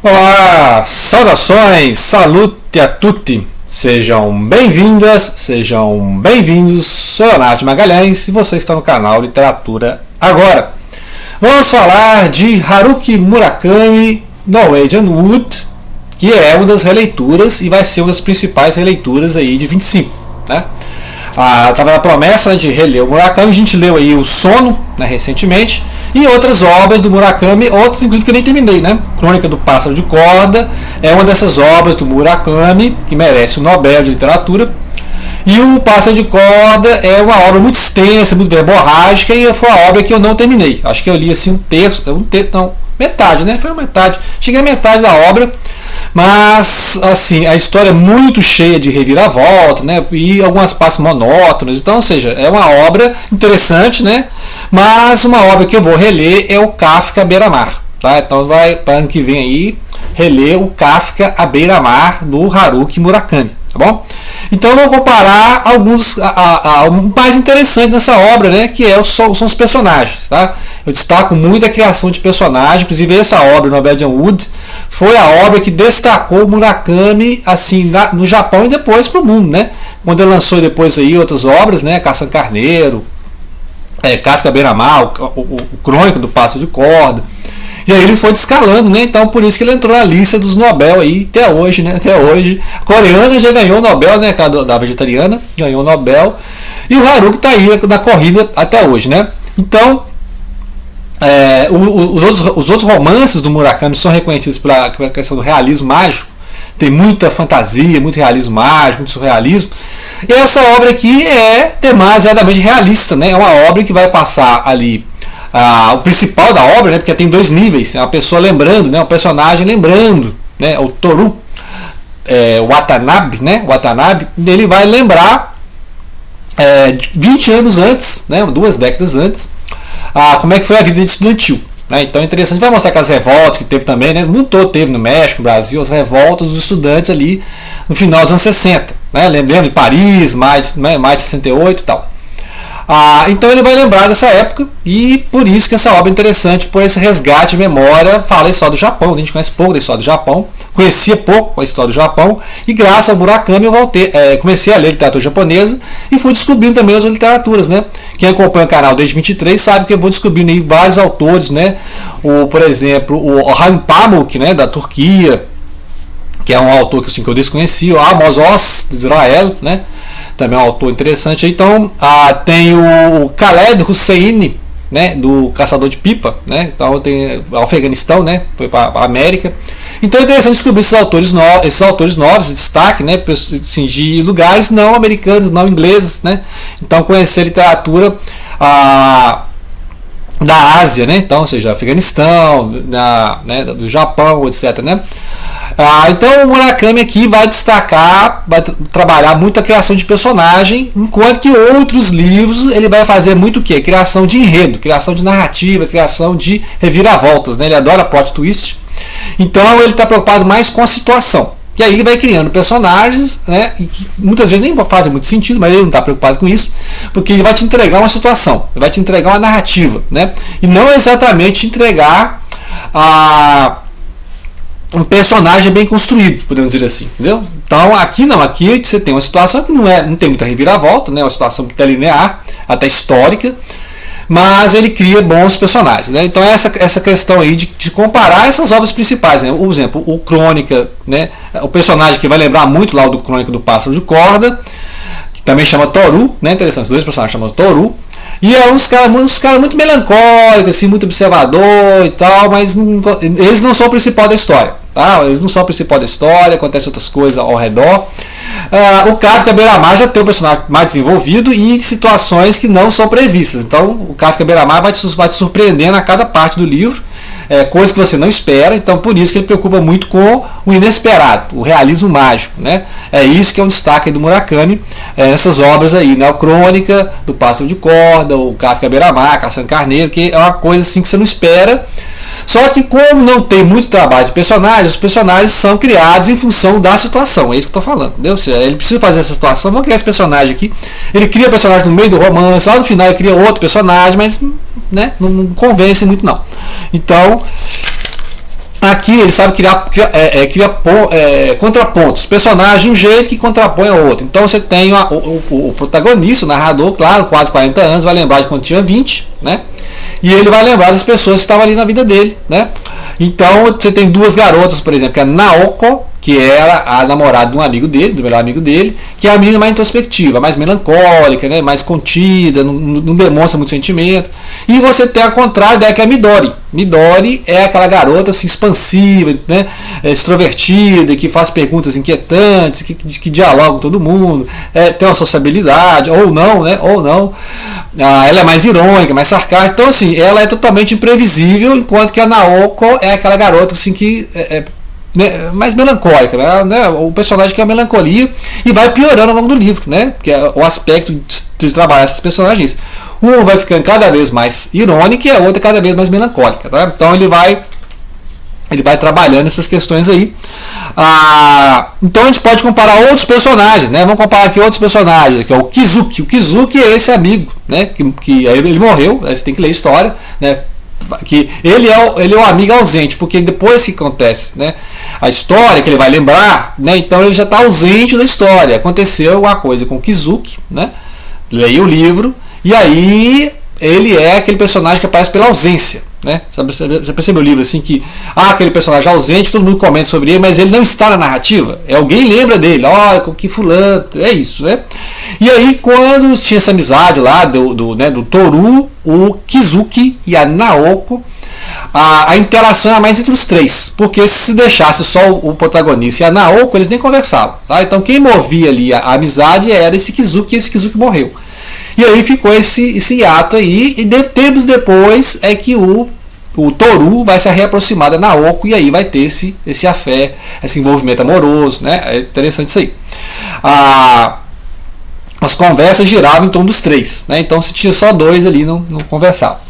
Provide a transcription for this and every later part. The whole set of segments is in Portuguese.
Olá, saudações, salute a tutti, sejam bem-vindas, sejam bem-vindos, sou Leonardo Magalhães e você está no canal Literatura Agora. Vamos falar de Haruki Murakami, Norwegian Wood, que é uma das releituras e vai ser uma das principais releituras aí de 25, né? Estava na promessa de reler o Murakami, a gente leu aí o Sono, né, recentemente, e outras obras do Murakami, outras inclusive que eu nem terminei, né? Crônica do Pássaro de Corda é uma dessas obras do Murakami que merece o Nobel de Literatura. E o Pássaro de Corda é uma obra muito extensa, muito verborrágica, e foi uma obra que eu não terminei. Acho que eu li assim metade, né? Foi uma metade. Cheguei à metade da obra, mas assim, a história é muito cheia de reviravolta, né? E algumas partes monótonas. Então, ou seja, é uma obra interessante, né? Mas uma obra que eu vou reler é o Kafka à Beira-Mar, tá? Então vai para ano que vem aí reler o Kafka à Beira-Mar do Haruki Murakami, tá bom? Então eu vou comparar alguns o mais interessante nessa obra, né, que são os personagens, tá? Eu destaco muito a criação de personagens, inclusive essa obra, Norwegian Wood, foi a obra que destacou o Murakami assim no Japão e depois para o mundo, né? Quando ele lançou depois aí outras obras, né, Caça Carneiro, Kafka à Beira-Mar, o Crônica do Pássaro de Corda. E aí ele foi descalando, né? Então por isso que ele entrou na lista dos Nobel aí até hoje, né? Até hoje. A coreana já ganhou o Nobel, né? Da vegetariana, ganhou o Nobel. E o Haruki está aí na corrida até hoje, né? Então, os outros romances do Murakami são reconhecidos pela questão do realismo mágico. Tem muita fantasia, muito realismo mágico, muito surrealismo. E essa obra aqui é demasiadamente realista, né? É uma obra que vai passar ali o principal da obra, né, porque tem dois níveis, né, uma pessoa lembrando, né, um personagem lembrando, né, o Toru Watanabe, né, ele vai lembrar 20 anos antes, né, 2 décadas antes, como é que foi a vida estudantil, né? Então é interessante, vai mostrar aquelas revoltas que teve também, né, o mundo todo teve no México, no Brasil, as revoltas dos estudantes ali no final dos anos 60, né, lembrando de Paris, maio de 68 e tal. Então ele vai lembrar dessa época e por isso que essa obra é interessante, por esse resgate de memória, fala a história do Japão. A gente conhece pouco da história do Japão, conhecia pouco a história do Japão e graças ao Murakami eu comecei a ler literatura japonesa e fui descobrindo também as literaturas, né? Quem acompanha o canal desde 23 sabe que eu vou descobrindo aí vários autores, né? Por exemplo, o Orhan Pamuk, né, da Turquia, que é um autor que eu desconheci, o Amos Oz, de Israel, né? Também é um autor interessante. Então tem o Khaled Hosseini, né, do Caçador de Pipa, né? Então tem o Afeganistão, né? Foi para a América. Então é interessante descobrir esses autores novos, destaque, né? Assim, de lugares não americanos, não ingleses, né? Então conhecer a literatura da Ásia, né? Então, ou seja, Afeganistão, né, do Japão, etc, né? Então o Murakami aqui vai destacar, vai trabalhar muito a criação de personagem, enquanto que outros livros ele vai fazer muito o quê? Criação de enredo, criação de narrativa, criação de reviravoltas, né? Ele adora plot twist, então ele está preocupado mais com a situação. E aí ele vai criando personagens, né, e que muitas vezes nem fazem muito sentido, mas ele não está preocupado com isso, porque ele vai te entregar uma situação, ele vai te entregar uma narrativa, né, e não exatamente te entregar um personagem bem construído, podemos dizer assim, entendeu? Então aqui não, aqui você tem uma situação que não tem muita reviravolta, né, uma situação até linear, até histórica, mas ele cria bons personagens, né? Então essa questão aí de comparar essas obras principais, né? Por exemplo, o Crônica, né? O personagem que vai lembrar muito lá do Crônica do Pássaro de Corda, que também chama Toru, né? Interessante, os dois personagens chamam Toru. E é uns caras muito melancólicos, assim, muito observador e tal, mas eles não são o principal da história, tá? Eles não são o principal da história, acontecem outras coisas ao redor. O Kafka à Beira-Mar já tem um personagem mais desenvolvido e situações que não são previstas. Então o Kafka à Beira-Mar vai te surpreendendo a cada parte do livro, coisas que você não espera. Então por isso que ele preocupa muito com o inesperado, o realismo mágico, né? É isso que é o destaque do Murakami nessas obras aí, né? A Crônica do Pássaro de Corda, o Kafka à Beira-Mar, Caçando Carneiro, que é uma coisa assim que você não espera. Só que como não tem muito trabalho de personagens, os personagens são criados em função da situação. É isso que eu estou falando, entendeu? Ele precisa fazer essa situação, vamos criar esse personagem aqui. Ele cria personagem no meio do romance, lá no final ele cria outro personagem, mas, né, não convence muito não. Então Aqui ele sabe criar contrapontos, personagem de um jeito que contrapõe ao outro. Então você tem o protagonista, o narrador, claro, quase 40 anos, vai lembrar de quando tinha 20, né? E ele vai lembrar das pessoas que estavam ali na vida dele, né? Então você tem duas garotas, por exemplo, que é a Naoko, que era a namorada de um amigo dele, do melhor amigo dele, que é a menina mais introspectiva, mais melancólica, né, mais contida, não demonstra muito sentimento. E você tem ao contrário dela, que é a Midori. Midori é aquela garota assim, expansiva, né, extrovertida, que faz perguntas inquietantes, que dialoga com todo mundo, tem uma sociabilidade, ou não, né, ou não. Ela é mais irônica, mais sarcástica. Então assim, ela é totalmente imprevisível, enquanto que a Naoko é aquela garota assim, que mais melancólica, né? O personagem que é a melancolia e vai piorando ao longo do livro, né? Que é o aspecto de trabalhar esses personagens. Um vai ficando cada vez mais irônico e a outra cada vez mais melancólica, tá? Então ele vai trabalhando essas questões aí. Então a gente pode comparar outros personagens, né? Vamos comparar aqui outros personagens, que é o Kizuki. O Kizuki é esse amigo, né? Que ele morreu, você tem que ler a história, né? Que ele é o amigo ausente, porque depois que acontece, né, a história que ele vai lembrar, né, então ele já está ausente da história. Aconteceu alguma coisa com o Kizuki, né, leia o livro, e aí ele é aquele personagem que aparece pela ausência, né? Você percebeu o livro assim que aquele personagem ausente, todo mundo comenta sobre ele, mas ele não está na narrativa. Alguém lembra dele, olha que fulano, é isso, né? E aí quando tinha essa amizade lá do Toru, o Kizuki e a Naoko, a interação era mais entre os três, porque se deixasse só o protagonista e a Naoko, eles nem conversavam, tá? Então quem movia ali a amizade era esse Kizuki, e esse Kizuki morreu. E aí ficou esse hiato aí, e tempos depois é que o Toru vai se reaproximar da Naoko, e aí vai ter esse afé, esse envolvimento amoroso, né? É interessante isso aí. As conversas giravam em torno dos três, né? Então se tinha só dois ali, não conversavam.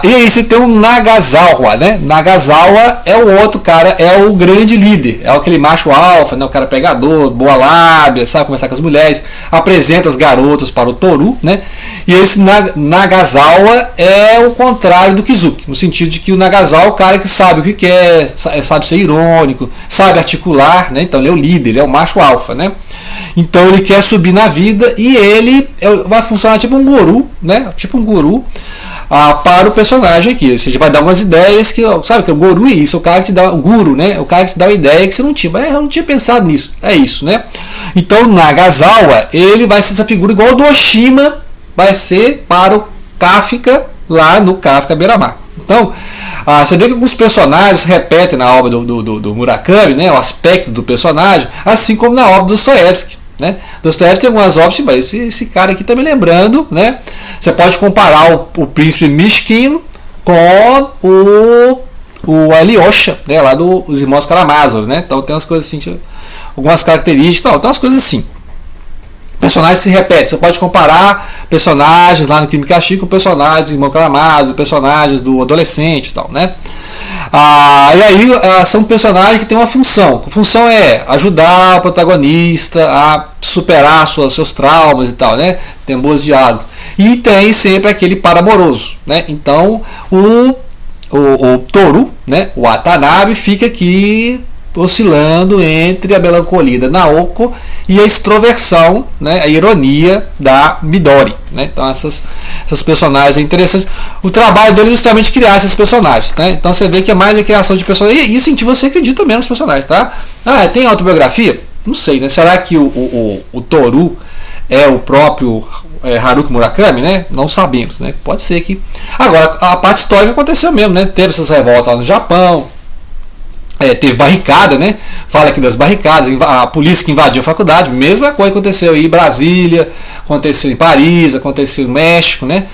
E aí você tem o Nagasawa, né? Nagasawa é o outro cara, é o grande líder, é aquele macho alfa, né? O cara pegador, boa lábia, sabe conversar com as mulheres, apresenta as garotas para o Toru, né? E esse Nagasawa é o contrário do Kizuki, no sentido de que o Nagasawa é o cara que sabe o que quer, sabe ser irônico, sabe articular, né? Então ele é o líder, ele é o macho alfa, né? Então ele quer subir na vida e ele vai funcionar tipo um guru, né? Tipo um guru para o personagem aqui. Ou seja, vai dar umas ideias que, sabe, que o guru é isso, o cara que te dá o guru, né? O cara que te dá uma ideia que você não tinha, mas eu não tinha pensado nisso. É isso, né? Então Nagasawa, ele vai ser essa figura igual o do Oshima vai ser para o Kafka lá no Kafka Beira-Mar. Então, você vê que alguns personagens repetem na obra do Murakami, né, o aspecto do personagem, assim como na obra do Dostoiévski, né? Dostoiévski tem algumas obras, mas esse cara aqui está me lembrando, né? Você pode comparar o príncipe Mishkin com o Alyosha, né, lá dos irmãos Karamazov, né? Então tem umas coisas assim, algumas características, tem umas coisas assim. Personagens se repetem. Você pode comparar personagens lá no Crime e Castigo com personagens do irmão Karamazov, personagens do adolescente e tal, né? E aí são personagens que têm uma função. A função é ajudar o protagonista a superar seus traumas e tal, né? Tem bons diálogos. E tem sempre aquele par amoroso, né? Então o Toru, né? O Watanabe fica aqui oscilando entre a melancolia da Naoko e a extroversão, né, a ironia da Midori, né? Então essas personagens é interessante. O trabalho dele é justamente criar esses personagens, né? Então você vê que é mais a criação de personagens e sentir você acredita mesmo nos personagens, tá? Tem autobiografia? Não sei, né? Será que o Toru é o próprio Haruki Murakami, né? Não sabemos, né? Pode ser que. Agora, a parte histórica aconteceu mesmo, né? Teve essas revoltas lá no Japão. Teve barricada, né? Fala aqui das barricadas, a polícia que invadiu a faculdade, mesma coisa aconteceu aí em Brasília, aconteceu em Paris, aconteceu no México, né?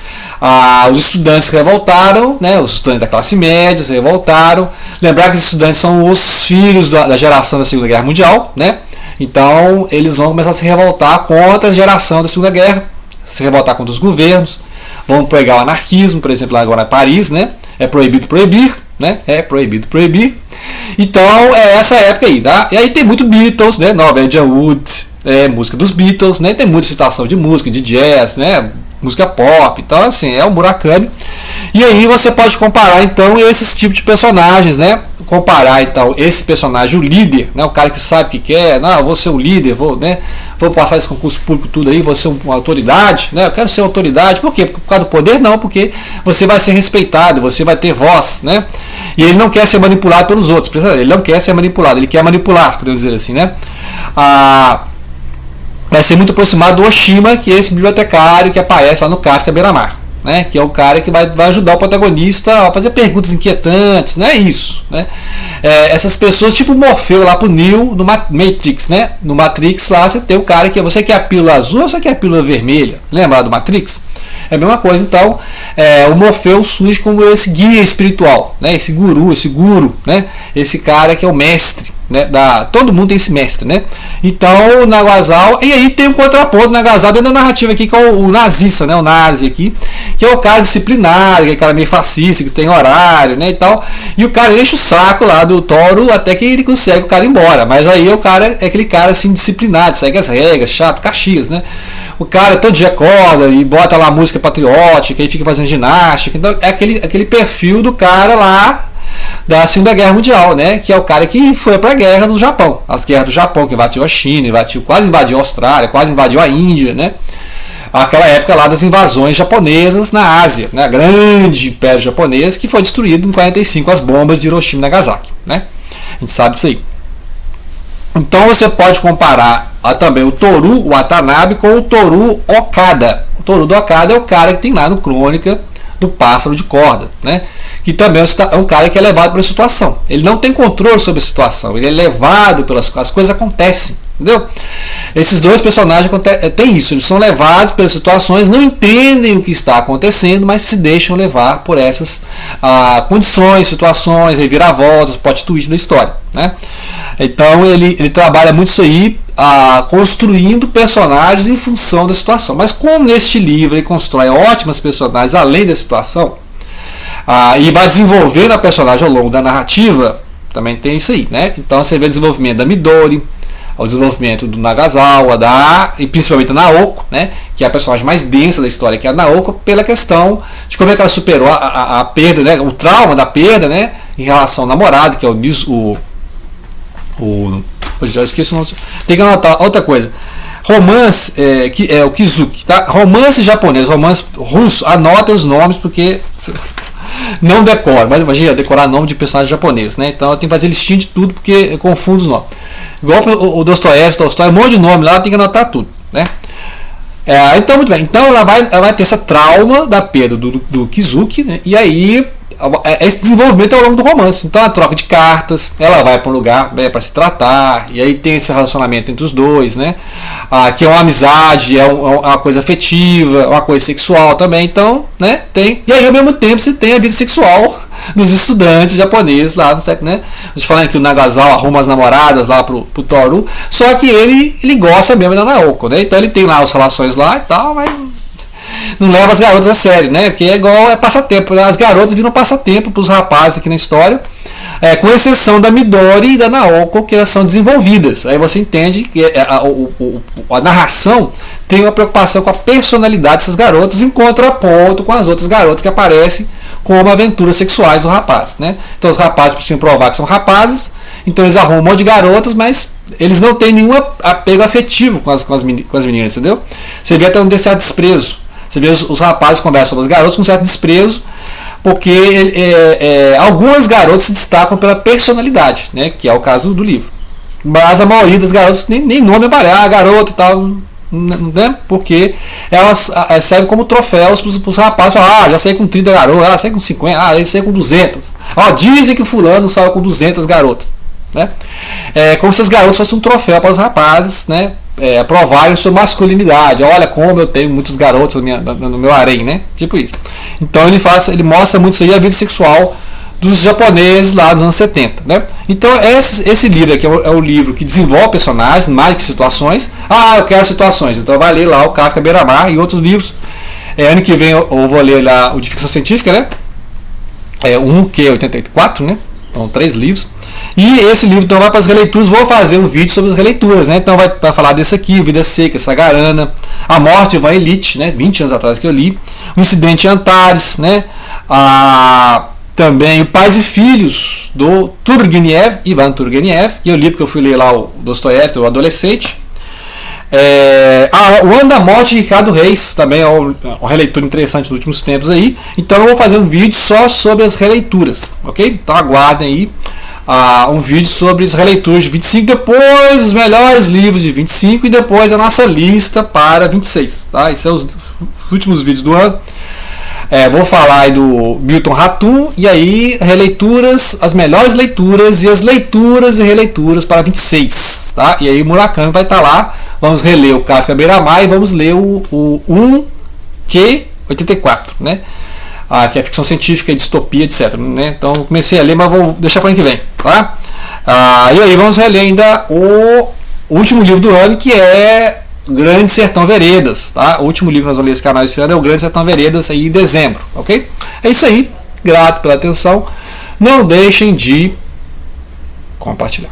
Os estudantes se revoltaram, né? Os estudantes da classe média se revoltaram. Lembrar que os estudantes são os filhos da geração da Segunda Guerra Mundial, né? Então eles vão começar a se revoltar contra a geração da Segunda Guerra, se revoltar contra os governos, vão pegar o anarquismo, por exemplo, lá agora em Paris, né? É proibido proibir, né? É proibido proibir. Então é essa época aí, tá? E aí tem muito Beatles, né? Norwegian Wood, música dos Beatles, né? Tem muita citação de música, de jazz, né? música pop. Então, assim, é o Murakami. E aí você pode comparar então esses tipos de personagens, né? Comparar então esse personagem, o líder, né? O cara que sabe o que quer, não, eu vou ser o líder, vou passar esse concurso público tudo aí, vou ser uma autoridade, né? Eu quero ser uma autoridade, por quê? Por causa do poder? Não, porque você vai ser respeitado, você vai ter voz, né? E ele não quer ser manipulado pelos outros, ele não quer ser manipulado, ele quer manipular, podemos dizer assim, né? Vai ser muito aproximado do Oshima, que é esse bibliotecário que aparece lá no Kafka Beira-Mar. Né, que é o cara que vai ajudar o protagonista a fazer perguntas inquietantes, não é isso, né? Essas pessoas tipo Morfeu lá pro Neo no Matrix, né? No Matrix lá você tem o cara que você quer a pílula azul ou você quer a pílula vermelha, lembra lá do Matrix? É a mesma coisa, então o Morfeu surge como esse guia espiritual, né? Esse guru, né? Esse cara que é o mestre, né? Todo mundo tem esse mestre, né? Então o Nagazal, e aí tem um contraponto Nagazal dentro da narrativa aqui, que é o nazista, né? O nazi aqui, que é o cara disciplinar, que é o cara meio fascista, que tem horário, né? E tal, e o cara enche o saco lá do Toro até que ele consegue o cara ir embora, mas aí o cara é aquele cara assim disciplinado, segue as regras, chato, Caxias, né? O cara todo dia acorda e bota lá música patriótica e fica fazendo ginástica. Então é aquele perfil do cara lá da Segunda Guerra Mundial, né? Que é o cara que foi para a guerra do Japão. As guerras do Japão, que invadiu a China, quase invadiu a Austrália, quase invadiu a Índia, né? Aquela época lá das invasões japonesas na Ásia, né? Grande império japonês que foi destruído em 45 as bombas de Hiroshima e Nagasaki, né? A gente sabe disso aí. Então você pode comparar também o Toru Watanabe com o Toru Okada. O Toru do Okada é o cara que tem lá no Crônica do Pássaro de Corda, né? Que também é um cara que é levado pela situação. Ele não tem controle sobre a situação, ele é levado pelas coisas, as coisas acontecem, entendeu? Esses dois personagens têm isso, eles são levados pelas situações, não entendem o que está acontecendo, mas se deixam levar por essas condições, situações, reviravoltas, plot twist da história, né? Então ele trabalha muito isso aí, construindo personagens em função da situação. Mas como neste livro ele constrói ótimas personagens além da situação, e vai desenvolvendo a personagem ao longo da narrativa, também tem isso aí, né? Então você vê o desenvolvimento da Midori, o desenvolvimento do Nagasawa, e principalmente da Naoko, né? Que é a personagem mais densa da história, que é a Naoko, pela questão de como é que ela superou a perda, né? O trauma da perda, né? Em relação ao namorado, que é eu já esqueci o nome. Tem que anotar outra coisa. Romance, que é o Kizuki, tá? Romance japonês, romance russo, anotem os nomes porque não decora, mas imagina decorar nome de personagem japonês, né? Então eu tenho que fazer listinha de tudo porque eu confundo os nomes. Igual o Dostoiévski, Tolstói, um monte de nome lá, tem que anotar tudo, né? Então, muito bem. Então ela vai ter essa trauma da perda do Kizuki, né? E aí esse desenvolvimento ao longo do romance. Então a troca de cartas, ela vai para um lugar para se tratar, e aí tem esse relacionamento entre os dois, né? Que é uma amizade, é uma coisa afetiva, uma coisa sexual também. Então, né? E aí ao mesmo tempo você tem a vida sexual dos estudantes japoneses lá no século, né? Você falando que o Nagasawa arruma as namoradas lá pro Toru, só que ele gosta mesmo da Naoko, né? Então ele tem lá as relações lá e tal, mas não leva as garotas a sério, né? Porque é igual passatempo. As garotas viram passatempo para os rapazes aqui na história, com exceção da Midori e da Naoko, que elas são desenvolvidas. Aí você entende que a narração tem uma preocupação com a personalidade dessas garotas, em contraponto com as outras garotas que aparecem como aventuras sexuais do rapaz, né? Então os rapazes precisam provar que são rapazes, então eles arrumam um monte de garotas, mas eles não têm nenhum apego afetivo com as meninas, entendeu? Você vê até um certo desprezo. Você vê os rapazes conversam sobre as garotas com certo desprezo, porque algumas garotas se destacam pela personalidade, né? Que é o caso do livro. Mas a maioria das garotas nem nome aparece, garota e tal, né? Porque elas servem como troféus para os rapazes. Já saí com 30 garotas, já saí com 50, já saí com 200. Dizem que fulano saiu com 200 garotas, né? Como se as garotas fossem um troféu para os rapazes, né? Provarem sua masculinidade. Olha como eu tenho muitos garotos no meu harém, né? Tipo isso. Então ele mostra muito isso aí, a vida sexual dos japoneses lá dos anos 70, né? Então esse livro aqui é o livro que desenvolve personagens, mais que situações. Eu quero situações, então vai ler lá o Kafka Beira-Mar e outros livros. Ano que vem eu vou ler lá o de ficção científica, né? Que é 84, né? Então 3 livros. E esse livro então vai para as releituras. Vou fazer um vídeo sobre as releituras, né? Então vai falar desse aqui, Vida Seca, Sagarana, A Morte de Ivan Ilitch, né, 20 anos atrás que eu li. O Incidente em Antares, né, também o Pais e Filhos, do Turgenev, Ivan Turgenev, e eu li porque eu fui ler lá o Dostoiévski, o adolescente. O Ano da Morte de Ricardo Reis, também é uma releitura interessante dos últimos tempos aí. Então eu vou fazer um vídeo só sobre as releituras, ok? Então aguardem aí um vídeo sobre as releituras de 25, depois os melhores livros de 25 e depois a nossa lista para 26, tá? Esses são os últimos vídeos do ano. Vou falar aí do Milton Ratum e aí releituras, as melhores leituras e as leituras e releituras para 26, tá? E aí o Murakami vai estar lá. Vamos reler o Kafka Beira-Mar e vamos ler o 1Q84, né? Que é ficção científica, distopia, etc. Né? Então comecei a ler, mas vou deixar para o ano que vem, tá? E aí vamos reler ainda o último livro do ano, que é Grande Sertão Veredas, tá? O último livro que nós vamos ler esse canal esse ano é o Grande Sertão Veredas, aí em dezembro, ok? É isso aí, grato pela atenção. Não deixem de compartilhar.